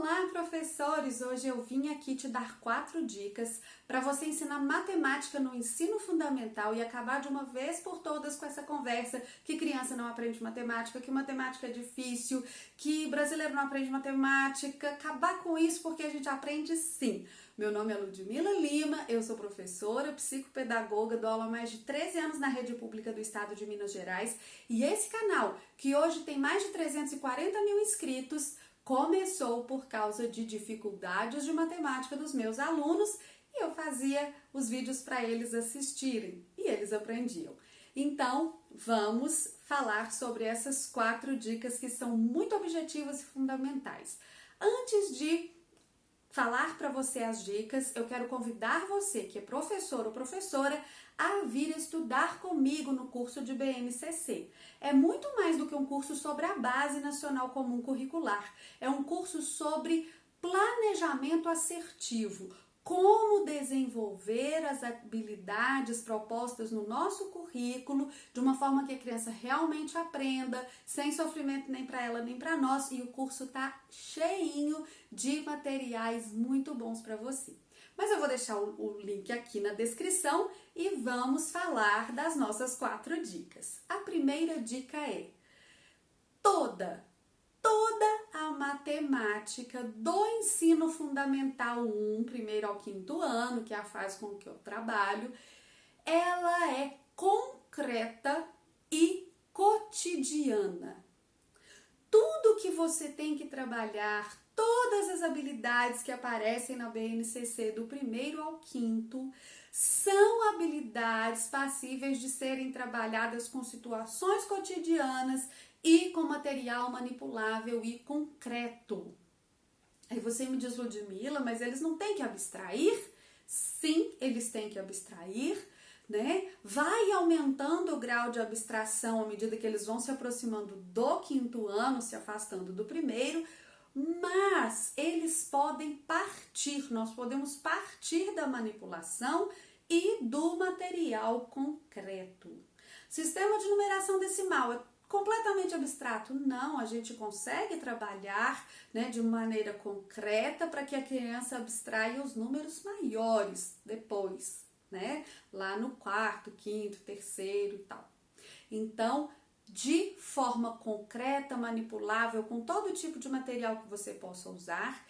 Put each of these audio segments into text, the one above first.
Olá, professores! Hoje eu vim aqui te dar 4 dicas para você ensinar matemática no ensino fundamental e acabar de uma vez por todas com essa conversa que criança não aprende matemática, que matemática é difícil, que brasileiro não aprende matemática. Acabar com isso porque a gente aprende sim. Meu nome é Ludmila Lima, eu sou professora, psicopedagoga, dou aula há mais de 13 anos na rede pública do estado de Minas Gerais e esse canal, que hoje tem mais de 340 mil inscritos, começou por causa de dificuldades de matemática dos meus alunos e eu fazia os vídeos para eles assistirem e eles aprendiam. Então, vamos falar sobre essas 4 dicas que são muito objetivas e fundamentais. Antes de falar para você as dicas, eu quero convidar você, que é professor ou professora, a vir estudar comigo no curso de BNCC. É muito mais do que um curso sobre a Base Nacional Comum Curricular. É um curso sobre planejamento assertivo, como desenvolver as habilidades propostas no nosso currículo de uma forma que a criança realmente aprenda, sem sofrimento nem para ela nem para nós, e o curso tá cheinho de materiais muito bons para você. Mas eu vou deixar o link aqui na descrição e vamos falar das nossas 4 dicas. A primeira dica é: toda a matemática do ensino fundamental 1, primeiro ao 5º ano, que é a fase com que eu trabalho, ela é concreta e cotidiana. Tudo que você tem que trabalhar, todas as habilidades que aparecem na BNCC do 1º ao 5º, são habilidades passíveis de serem trabalhadas com situações cotidianas e com material manipulável e concreto. Aí você me diz, Ludmila, mas eles não têm que abstrair? Sim, eles têm que abstrair, né? Vai aumentando o grau de abstração à medida que eles vão se aproximando do 5º ano, se afastando do 1º, mas eles podem partir, nós podemos partir da manipulação e do material concreto. Sistema de numeração decimal é completamente abstrato? Não, a gente consegue trabalhar, né, de maneira concreta para que a criança abstraia os números maiores depois, né, lá no 4º, 5º, 3º e tal. Então, de forma concreta, manipulável, com todo tipo de material que você possa usar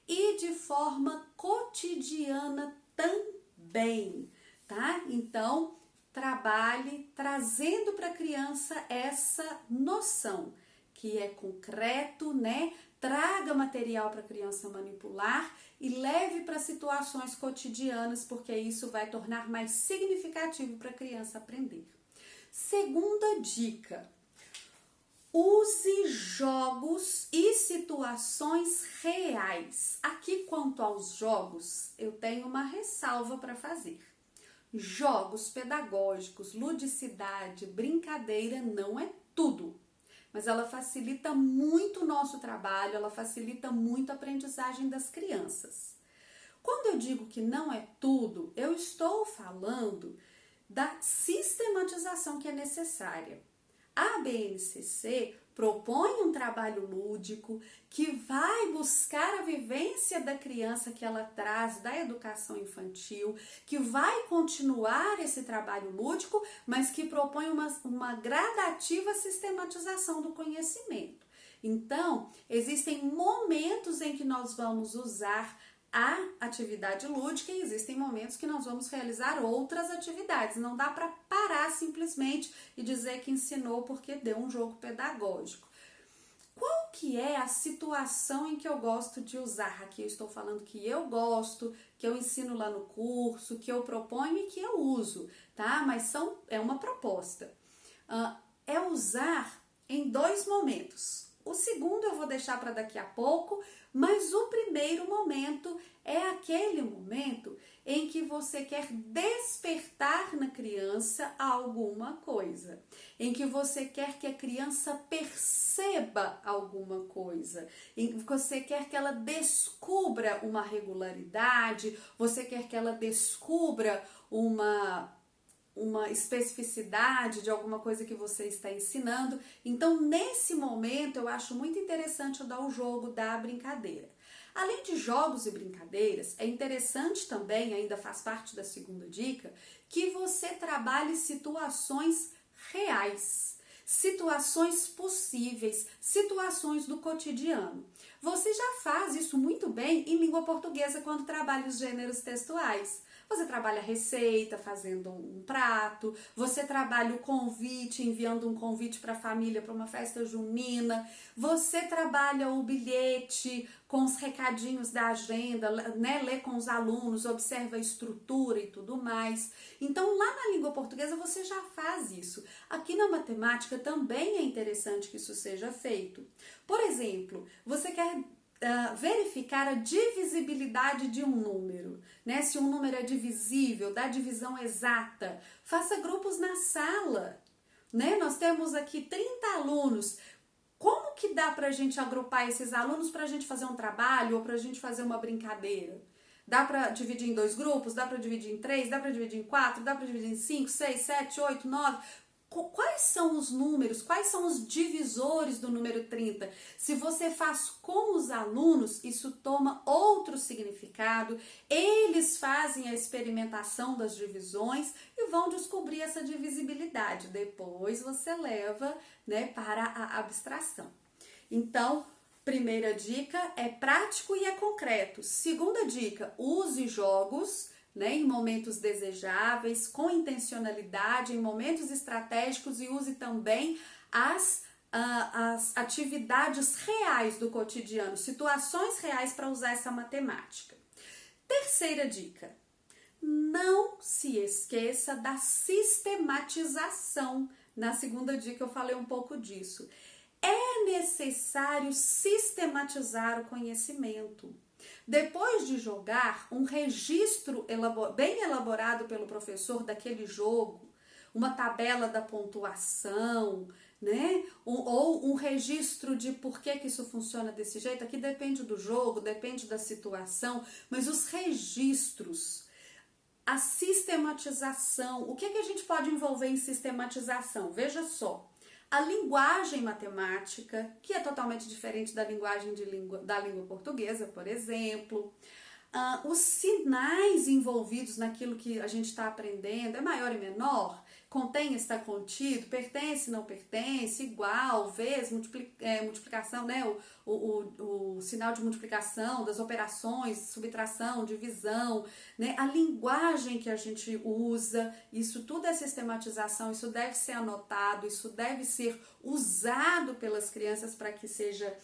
e de forma cotidiana também, tá? Então, trabalhe trazendo para a criança essa noção que é concreto, né? Traga material para a criança manipular e leve para situações cotidianas, porque isso vai tornar mais significativo para a criança aprender. Segunda dica: use jogos e situações reais. Aqui, quanto aos jogos, eu tenho uma ressalva para fazer. Jogos pedagógicos, ludicidade, brincadeira não é tudo, mas ela facilita muito o nosso trabalho, ela facilita muito a aprendizagem das crianças. Quando eu digo que não é tudo, eu estou falando da sistematização que é necessária. A BNCC propõe um trabalho lúdico que vai buscar a vivência da criança que ela traz da educação infantil, que vai continuar esse trabalho lúdico, mas que propõe uma gradativa sistematização do conhecimento. Então, existem momentos em que nós vamos usar a atividade lúdica e existem momentos que nós vamos realizar outras atividades. Não dá para parar simplesmente e dizer que ensinou porque deu um jogo pedagógico. Qual que é a situação em que eu gosto de usar? Aqui eu estou falando que eu gosto, que eu ensino lá no curso, que eu proponho e que eu uso, tá? Mas é uma proposta. É usar em 2 momentos. O segundo eu vou deixar para daqui a pouco, mas o primeiro momento é aquele momento em que você quer despertar na criança alguma coisa, em que você quer que a criança perceba alguma coisa, em que você quer que ela descubra uma regularidade, você quer que ela descubra uma uma especificidade de alguma coisa que você está ensinando. Então, nesse momento, eu acho muito interessante eu dar o jogo da brincadeira. Além de jogos e brincadeiras, é interessante também, ainda faz parte da segunda dica, que você trabalhe situações reais, situações possíveis, situações do cotidiano. Você já faz isso muito bem em língua portuguesa quando trabalha os gêneros textuais. Você trabalha a receita, fazendo um prato, você trabalha o convite, enviando um convite para a família para uma festa junina, você trabalha o bilhete com os recadinhos da agenda, né? Lê com os alunos, observa a estrutura e tudo mais. Então, lá na língua portuguesa você já faz isso. Aqui na matemática também é interessante que isso seja feito. Por exemplo, você quer verificar a divisibilidade de um número, né? Se um número é divisível, da divisão exata, faça grupos na sala, né? Nós temos aqui 30 alunos. Como que dá para a gente agrupar esses alunos para a gente fazer um trabalho ou para a gente fazer uma brincadeira? Dá para dividir em 2 grupos? Dá para dividir em 3? Dá para dividir em 4? Dá para dividir em 5, 6, 7, 8, 9? Quais são os números, quais são os divisores do número 30? Se você faz com os alunos, isso toma outro significado, eles fazem a experimentação das divisões e vão descobrir essa divisibilidade. Depois você leva, né, para a abstração. Então, primeira dica é prático e é concreto. Segunda dica, use jogos, né, em momentos desejáveis, com intencionalidade, em momentos estratégicos e use também as atividades reais do cotidiano, situações reais para usar essa matemática. Terceira dica, não se esqueça da sistematização. Na segunda dica eu falei um pouco disso. É necessário sistematizar o conhecimento. Depois de jogar, um registro bem elaborado pelo professor daquele jogo, uma tabela da pontuação, né? Ou um registro de por que isso funciona desse jeito. Aqui depende do jogo, depende da situação, mas os registros, a sistematização, o que a gente pode envolver em sistematização? Veja só. A linguagem matemática, que é totalmente diferente da linguagem da língua portuguesa, por exemplo. Os sinais envolvidos naquilo que a gente está aprendendo é maior e menor? Contém, está contido? Pertence, não pertence? Igual, vezes, multiplicação, né? O sinal de multiplicação das operações, subtração, divisão, né? A linguagem que a gente usa, isso tudo é sistematização, isso deve ser anotado, isso deve ser usado pelas crianças para que seja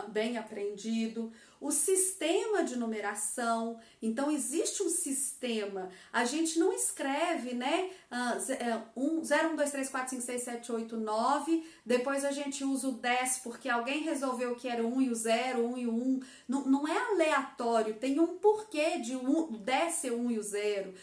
bem aprendido. O sistema de numeração, então existe um sistema, a gente não escreve, né, 0, 1, 2, 3, 4, 5, 6, 7, 8, 9, depois a gente usa o 10 porque alguém resolveu que era o 1 e o 0, o 1 e o 1, não é aleatório, tem um porquê de o 10 ser o 1 e o 0,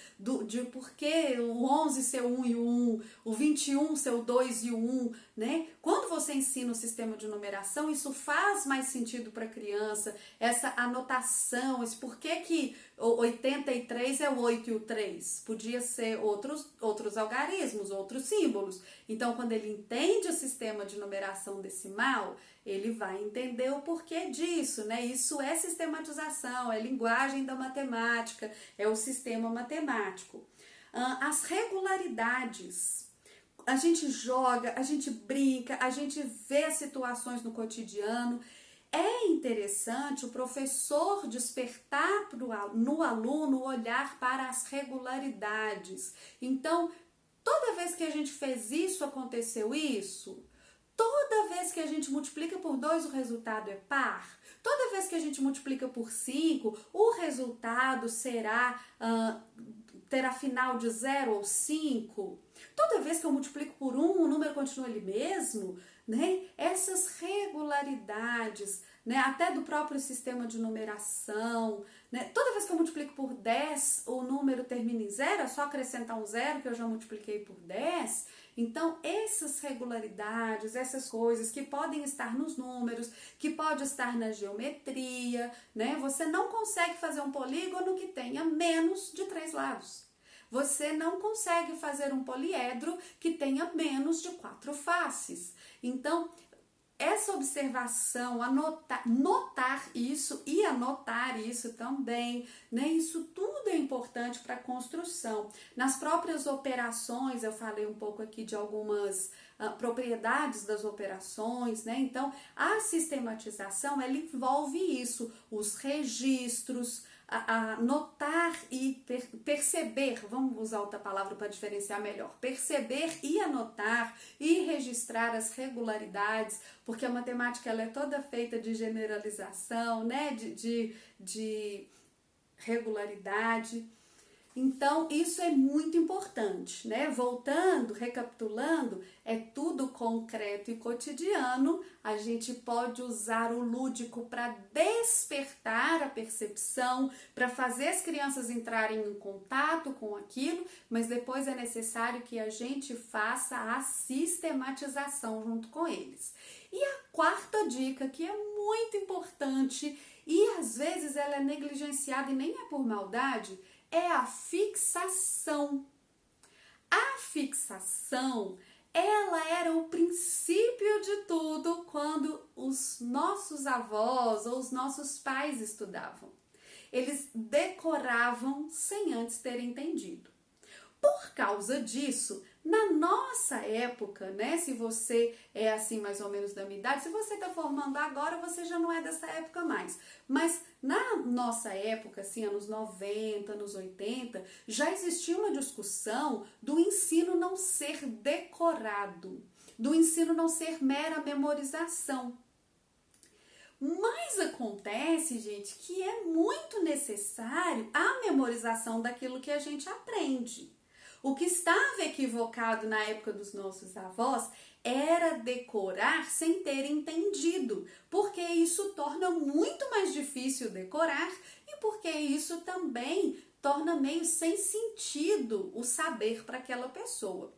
de porquê o 11 ser o 1 e o 1, o 21 ser o 2 e o 1, né? Quando você ensina o sistema de numeração, isso faz mais sentido para a criança, essa anotação, esse porquê que o 83 é o 8 e o 3. Podia ser outros algarismos, outros símbolos. Então, quando ele entende o sistema de numeração decimal, ele vai entender o porquê disso, né? Isso é sistematização, é linguagem da matemática, é o sistema matemático. As regularidades. A gente joga, a gente brinca, a gente vê situações no cotidiano. É interessante o professor despertar no aluno o olhar para as regularidades. Então, toda vez que a gente fez isso, aconteceu isso. Toda vez que a gente multiplica por 2, o resultado é par. Toda vez que a gente multiplica por 5, o resultado terá final de 0 ou 5. Toda vez que eu multiplico por 1, o número continua ele mesmo, né? Essas regularidades, né? Até do próprio sistema de numeração, né? Toda vez que eu multiplico por 10, o número termina em 0, é só acrescentar um 0 que eu já multipliquei por 10. Então, essas regularidades, essas coisas que podem estar nos números, que pode estar na geometria, né? Você não consegue fazer um polígono que tenha menos de 3 lados. você não consegue fazer um poliedro que tenha menos de 4 faces. Então, essa observação, notar isso e anotar isso também, né? Isso tudo é importante para a construção. Nas próprias operações, eu falei um pouco aqui de algumas propriedades das operações, né? Então, a sistematização, ela envolve isso, os registros, notar e perceber, vamos usar outra palavra para diferenciar melhor, perceber e anotar e registrar as regularidades, porque a matemática ela é toda feita de generalização, né? de regularidade. Então, isso é muito importante, né? Voltando, recapitulando, é tudo concreto e cotidiano. A gente pode usar o lúdico para despertar a percepção, para fazer as crianças entrarem em contato com aquilo, mas depois é necessário que a gente faça a sistematização junto com eles. E a quarta dica, que é muito importante e às vezes ela é negligenciada e nem é por maldade, é a fixação. A fixação, ela era o princípio de tudo quando os nossos avós ou os nossos pais estudavam. Eles decoravam sem antes terem entendido. Por causa disso, na nossa época, né, se você é assim mais ou menos da minha idade, se você está formando agora, você já não é dessa época mais. Mas na nossa época, assim, anos 90, anos 80, já existia uma discussão do ensino não ser decorado, do ensino não ser mera memorização. Mas acontece, gente, que é muito necessário a memorização daquilo que a gente aprende. O que estava equivocado na época dos nossos avós era decorar sem ter entendido, porque isso torna muito mais difícil decorar e porque isso também torna meio sem sentido o saber para aquela pessoa.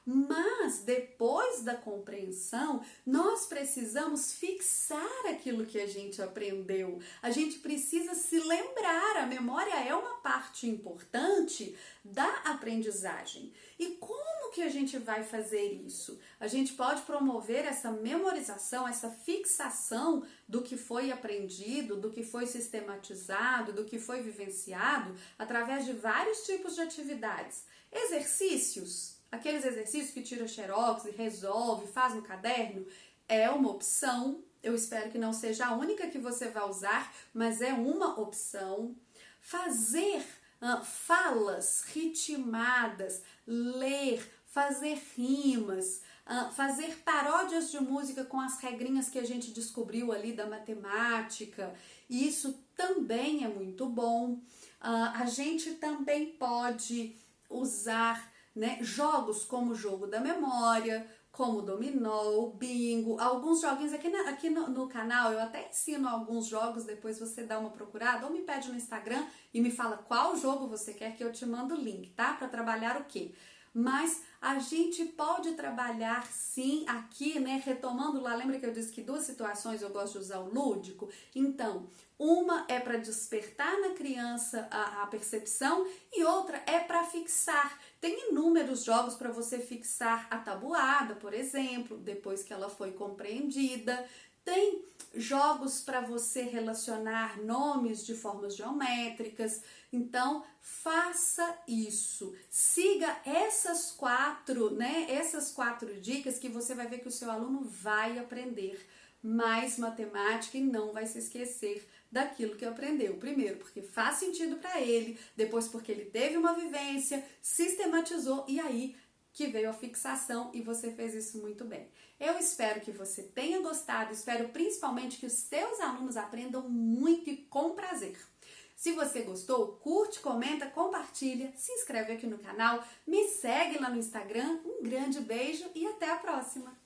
Mas depois da compreensão, nós precisamos fixar aquilo que a gente aprendeu. A gente precisa se lembrar, a memória é uma parte importante da aprendizagem. E como que a gente vai fazer isso? A gente pode promover essa memorização, essa fixação do que foi aprendido, do que foi sistematizado, do que foi vivenciado, através de vários tipos de atividades. Exercícios. Aqueles exercícios que tira xerox e resolve, faz no caderno, é uma opção. Eu espero que não seja a única que você vai usar, mas é uma opção. Fazer falas ritmadas, ler, fazer rimas, fazer paródias de música com as regrinhas que a gente descobriu ali da matemática. Isso também é muito bom. A gente também pode usar, né, jogos como o jogo da memória, como o dominó, o bingo, alguns joguinhos aqui no canal eu até ensino alguns jogos, depois você dá uma procurada ou me pede no Instagram e me fala qual jogo você quer que eu te mando o link, tá? Para trabalhar o quê? Mas a gente pode trabalhar sim aqui, né? Retomando lá, lembra que eu disse que 2 situações eu gosto de usar o lúdico? Então, uma é para despertar na criança a percepção e outra é para fixar. Tem inúmeros jogos para você fixar a tabuada, por exemplo, depois que ela foi compreendida. Tem jogos para você relacionar nomes de formas geométricas. Então, faça isso. Siga essas 4, né? Essas 4 dicas que você vai ver que o seu aluno vai aprender mais matemática e não vai se esquecer daquilo que aprendeu. Primeiro, porque faz sentido para ele, depois porque ele teve uma vivência, sistematizou e aí que veio a fixação e você fez isso muito bem. Eu espero que você tenha gostado, espero principalmente que os seus alunos aprendam muito e com prazer. Se você gostou, curte, comenta, compartilha, se inscreve aqui no canal, me segue lá no Instagram. Um grande beijo e até a próxima!